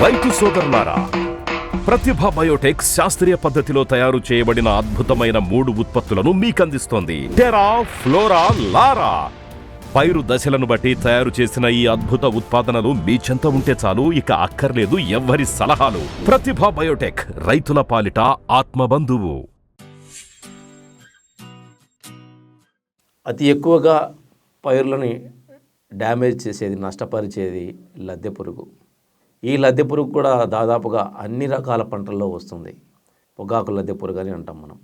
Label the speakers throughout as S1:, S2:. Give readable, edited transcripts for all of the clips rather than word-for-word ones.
S1: రైతు సోదరులారా, ప్రతిభ బయోటెక్ శాస్త్రీయ పద్ధతిలో తయారు చేయబడిన అద్భుతమైన 3 ఉత్పత్తులను మీకందిస్తోంది. టెరా, ఫ్లోరా, లారా. పైరు దశలను బట్టి తయారు చేసిన ఈ అద్భుత ఉత్పాదనలు మీ చెంత ఉంటే చాలు, ఇక అక్కర్లేదు ఎవ్వరి సలహాలు. ప్రతిభ బయోటెక్, రైతుల పాలిట ఆత్మబంధువు.
S2: అతి ఎక్కువగా పైర్లని డ్యామేజ్ చేసేది, నష్టపరిచేది లద్దె పురుగు. ఈ లద్దె పురుగు కూడా దాదాపుగా అన్ని రకాల పంటల్లో వస్తుంది. పొగాకు లద్దె పురుగు అని అంటాం మనం.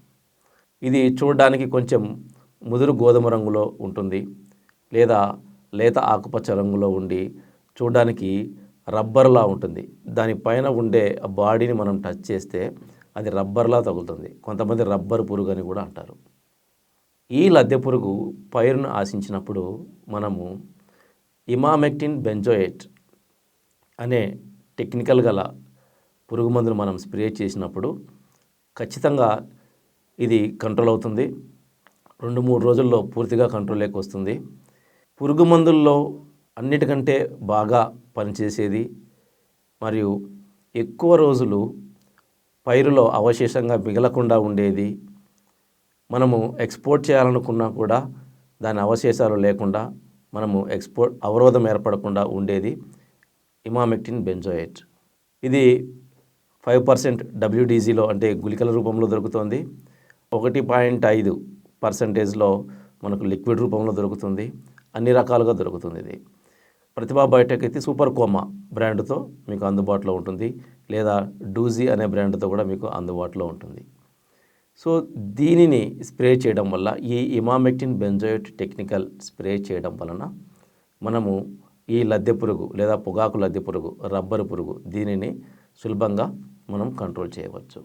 S2: ఇది చూడడానికి కొంచెం ముదురు గోధుమ రంగులో ఉంటుంది, లేదా లేత ఆకుపచ్చ రంగులో ఉండి చూడడానికి రబ్బర్లా ఉంటుంది. దానిపైన ఉండే బాడీని మనం టచ్ చేస్తే అది రబ్బర్లా తగులుతుంది. కొంతమంది రబ్బర్ పురుగు అని కూడా అంటారు. ఈ లద్దె పురుగు పైరును ఆశించినప్పుడు మనము ఇమామెక్టిన్ బెంజోయేట్ అనే టెక్నికల్ గల పురుగు మందులు మనం స్ప్రే చేసినప్పుడు ఖచ్చితంగా ఇది కంట్రోల్ అవుతుంది. 2-3 రోజుల్లో పూర్తిగా కంట్రోల్లోకి వస్తుంది. పురుగు మందుల్లో అన్నిటికంటే బాగా పనిచేసేది మరియు ఎక్కువ రోజులు పైరులో అవశేషంగా మిగలకుండా ఉండేది, మనము ఎక్స్పోర్ట్ చేయాలనుకున్నా కూడా దాని అవశేషాలు లేకుండా మనము అవరోధం ఏర్పడకుండా ఉండేది ఇమామెక్టిన్ బెంజోయేట్. ఇది 5% WDGలో అంటే గుళికల రూపంలో దొరుకుతుంది. 1.5%లో మనకు లిక్విడ్ రూపంలో దొరుకుతుంది. అన్ని రకాలుగా దొరుకుతుంది. ఇది ప్రతిభా బయోటెక్ అయితే సూపర్ కోమా బ్రాండ్తో మీకు అందుబాటులో ఉంటుంది, లేదా డూజీ అనే బ్రాండ్తో కూడా మీకు అందుబాటులో ఉంటుంది. సో దీనిని స్ప్రే చేయడం వల్ల, ఈ ఇమామెక్టిన్ బెంజోయేట్ టెక్నికల్ స్ప్రే చేయడం వలన మనము ఈ లద్దె పురుగు లేదా పొగాకు లద్దె పురుగు, రబ్బరు పురుగు, దీనిని సులభంగా మనం కంట్రోల్ చేయవచ్చు.